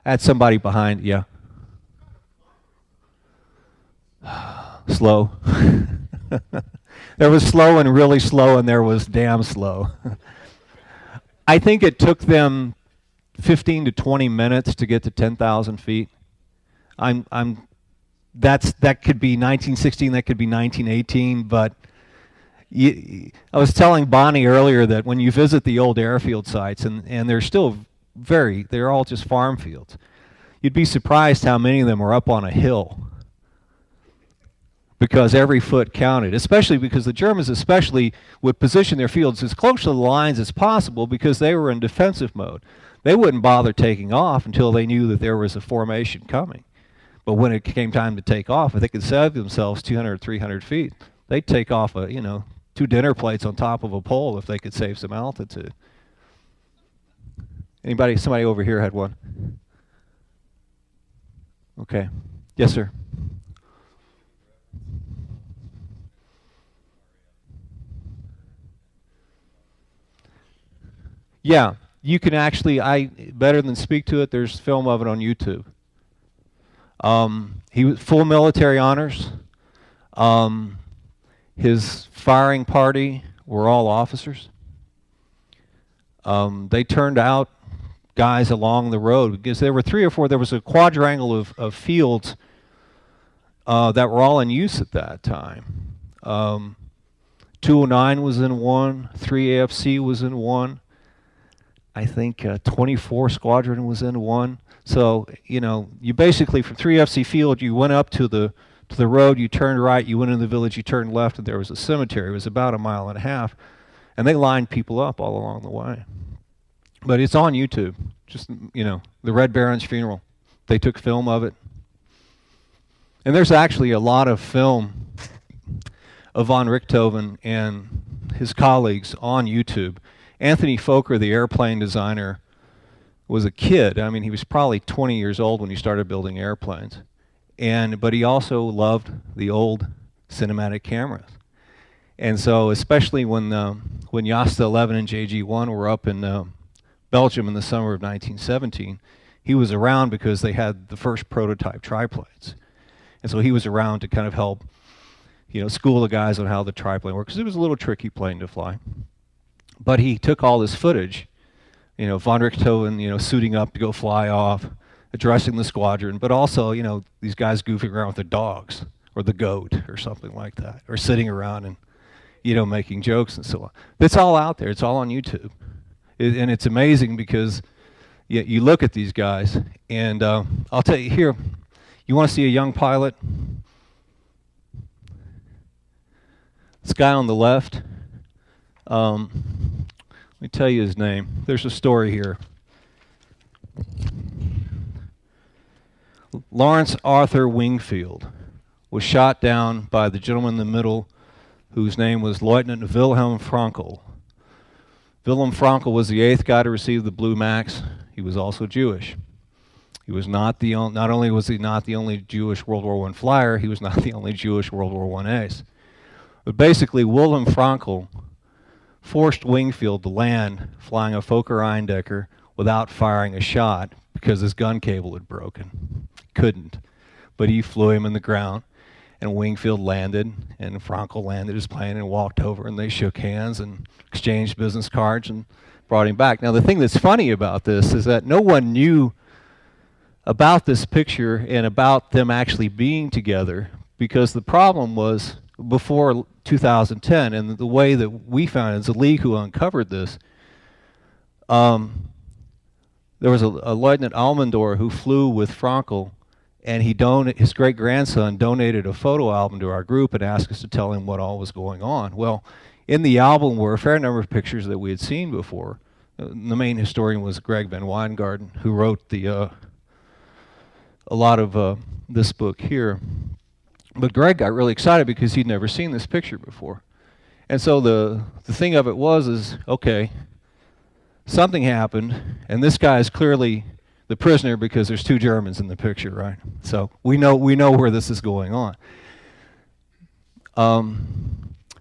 Had somebody behind, yeah. Slow. There was slow and really slow, and there was damn slow. I think it took them 15 to 20 minutes to get to 10,000 feet. That could be 1916, that could be 1918, but I was telling Bonnie earlier that when you visit the old airfield sites, and they're still they're all just farm fields, you'd be surprised how many of them are up on a hill, because every foot counted, especially because the Germans especially would position their fields as close to the lines as possible because they were in defensive mode. They wouldn't bother taking off until they knew that there was a formation coming. But when it came time to take off, if they could save themselves 200 or 300 feet, they'd take off 2 dinner plates on top of a pole if they could save some altitude. Somebody over here had one. Okay. Yes, sir. Yeah, you can actually, better than speak to it, there's film of it on YouTube. He was full military honors. His firing party were all officers. They turned out guys along the road because there were 3 or 4, there was a quadrangle of fields that were all in use at that time. 209 was in one, 3 AFC was in one. I think 24 Squadron was in one. So, you basically, from 3FC Field, you went up to the road, you turned right, you went into the village, you turned left, and there was a cemetery. It was about 1.5 miles. And they lined people up all along the way. But it's on YouTube. Just, the Red Baron's funeral. They took film of it. And there's actually a lot of film of von Richthofen and his colleagues on YouTube. Anthony Fokker, the airplane designer, was a kid. I mean, he was probably 20 years old when he started building airplanes. But he also loved the old cinematic cameras. And so, especially when Jasta 11 and JG1 were up in Belgium in the summer of 1917, he was around because they had the first prototype triplanes. And so he was around to kind of help, school the guys on how the triplane worked, because it was a little tricky plane to fly. But he took all this footage, von Richthofen, suiting up to go fly off, addressing the squadron, but also, these guys goofing around with their dogs, or the goat, or something like that, or sitting around and, making jokes and so on. It's all out there. It's all on YouTube. And it's amazing because you look at these guys, and I'll tell you here, you want to see a young pilot? This guy on the left, let me tell you his name. There's a story here. Lawrence Arthur Wingfield was shot down by the gentleman in the middle whose name was Lieutenant Wilhelm Frankel. Wilhelm Frankel was the 8th guy to receive the Blue Max. He was also Jewish. He was not only was he not the only Jewish World War I flyer, he was not the only Jewish World War I ace. But basically, Wilhelm Frankel forced Wingfield to land flying a Fokker Eindecker without firing a shot because his gun cable had broken. Couldn't. But he flew him in the ground, and Wingfield landed, and Frankel landed his plane and walked over, and they shook hands and exchanged business cards and brought him back. Now, the thing that's funny about this is that no one knew about this picture and about them actually being together, because the problem was before 2010, and the way that we found it is the league who uncovered this. There was a Lieutenant Almendor who flew with Frankel, and his great-grandson donated a photo album to our group and asked us to tell him what all was going on. Well, in the album were a fair number of pictures that we had seen before. The main historian was Greg Van Weingarten, who wrote a lot of this book here. But Greg got really excited because he'd never seen this picture before. And so the thing of it was, okay, something happened, and this guy is clearly the prisoner because there's 2 Germans in the picture, right? So we know where this is going on.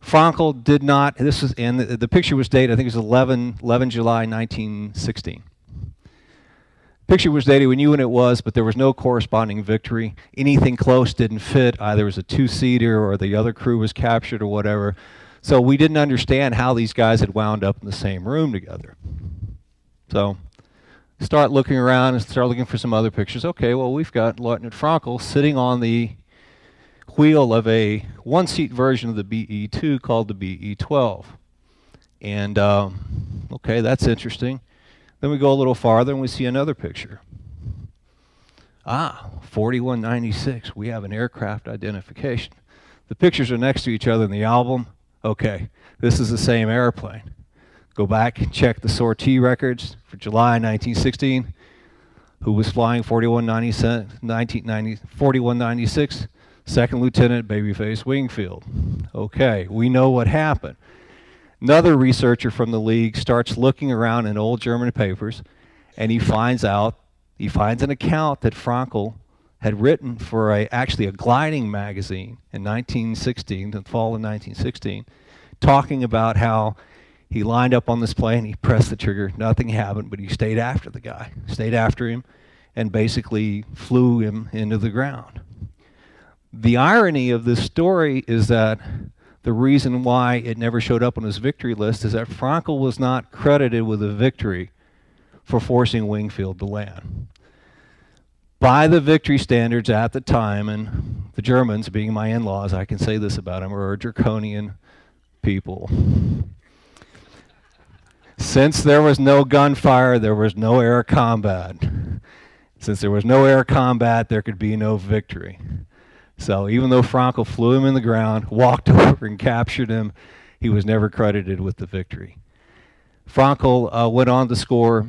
Frankel did not, and the picture was dated, I think it was 11 July 1916. Picture was dated, we knew when it was, but there was no corresponding victory. Anything close didn't fit. Either it was a two-seater or the other crew was captured or whatever. So we didn't understand how these guys had wound up in the same room together. So start looking around and start looking for some other pictures. Okay, well, we've got Lieutenant Frankel sitting on the wheel of a one-seat version of the BE-2 called the BE-12. And, okay, that's interesting. Then we go a little farther and we see another picture. 4196, we have an aircraft identification. The pictures are next to each other in the album. Okay, this is the same airplane. Go back and check the sortie records for July 1916. Who was flying 4196? Second Lieutenant Babyface Wingfield. Okay, we know what happened. Another researcher from the League starts looking around in old German papers, and he finds an account that Frankel had written for actually a gliding magazine in 1916, the fall of 1916, talking about how he lined up on this plane, he pressed the trigger, nothing happened, but he stayed after the guy, stayed after him, and basically flew him into the ground. The irony of this story is that the reason why it never showed up on his victory list is that Frankel was not credited with a victory for forcing Wingfield to land. By the victory standards at the time, and the Germans, being my in-laws, I can say this about them, are draconian people. Since there was no gunfire, there was no air combat. Since there was no air combat, there could be no victory. So even though Frankel flew him in the ground, walked over and captured him, he was never credited with the victory. Frankel went on to score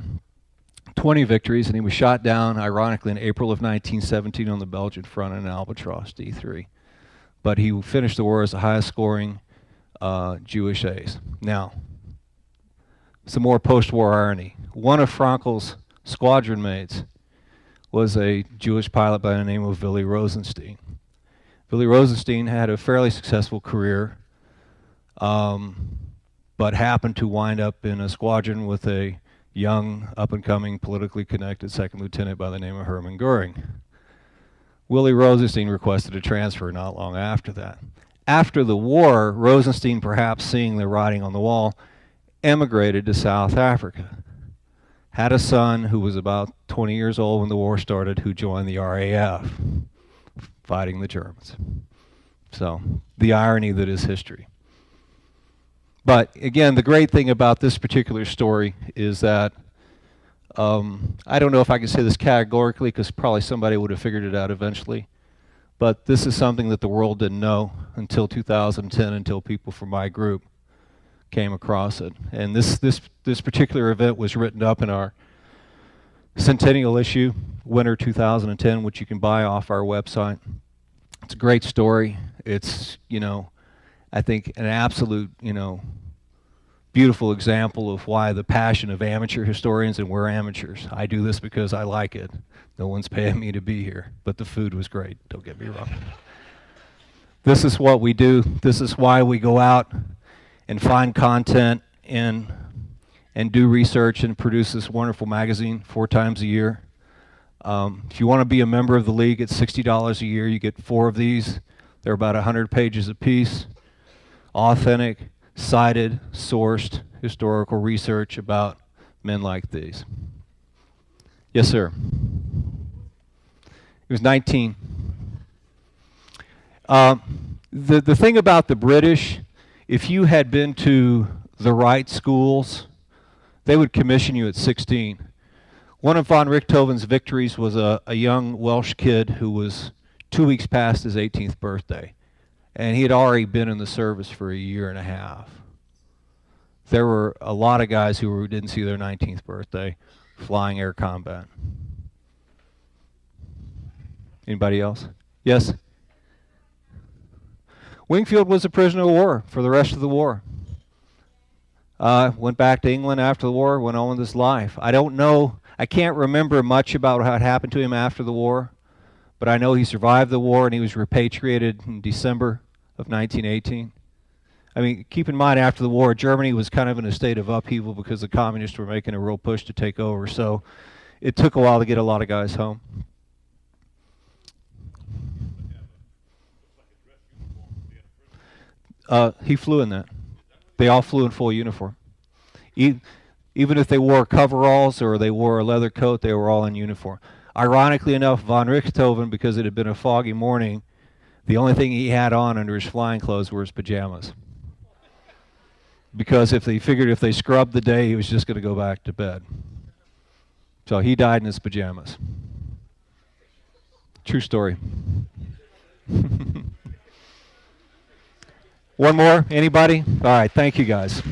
20 victories, and he was shot down, ironically, in April of 1917 on the Belgian front in an Albatross D3. But he finished the war as the highest scoring Jewish ace. Now, some more post-war irony. One of Frankel's squadron mates was a Jewish pilot by the name of Willy Rosenstein. Willy Rosenstein had a fairly successful career, but happened to wind up in a squadron with a young, up-and-coming, politically connected second lieutenant by the name of Hermann Goering. Willy Rosenstein requested a transfer not long after that. After the war, Rosenstein, perhaps seeing the writing on the wall, emigrated to South Africa. Had a son who was about 20 years old when the war started, who joined the RAF, fighting the Germans. So, the irony that is history. But again, the great thing about this particular story is that I don't know if I can say this categorically, because probably somebody would have figured it out eventually, but this is something that the world didn't know until 2010, until people from my group came across it. And this particular event was written up in our Centennial issue, winter 2010, which you can buy off our website. It's a great story. It's, I think an absolute, beautiful example of why the passion of amateur historians, and we're amateurs. I do this because I like it. No one's paying me to be here, but the food was great, don't get me wrong. This is what we do. This is why we go out and find content and do research and produce this wonderful magazine 4 times a year. If you want to be a member of the League, it's $60 a year. You get 4 of these. They're about 100 pages apiece. Authentic, cited, sourced historical research about men like these. Yes, sir. He was 19. The thing about the British, if you had been to the right schools, they would commission you at 16. One of von Richthofen's victories was a young Welsh kid who was 2 weeks past his 18th birthday, and he had already been in the service for a year and a half. There were a lot of guys who didn't see their 19th birthday flying air combat. Anybody else? Yes? Wingfield was a prisoner of war for the rest of the war. Went back to England after the war, went on with his life. I don't know, I can't remember much about what happened to him after the war, but I know he survived the war and he was repatriated in December of 1918. I mean, keep in mind, after the war, Germany was kind of in a state of upheaval because the communists were making a real push to take over. So it took a while to get a lot of guys home. He flew in that. They all flew in full uniform. Even if they wore coveralls or they wore a leather coat, they were all in uniform. Ironically enough, von Richthofen, because it had been a foggy morning, the only thing he had on under his flying clothes were his pajamas. Because if they figured if they scrubbed the day, he was just going to go back to bed. So he died in his pajamas. True story. One more? Anybody? All right, thank you guys.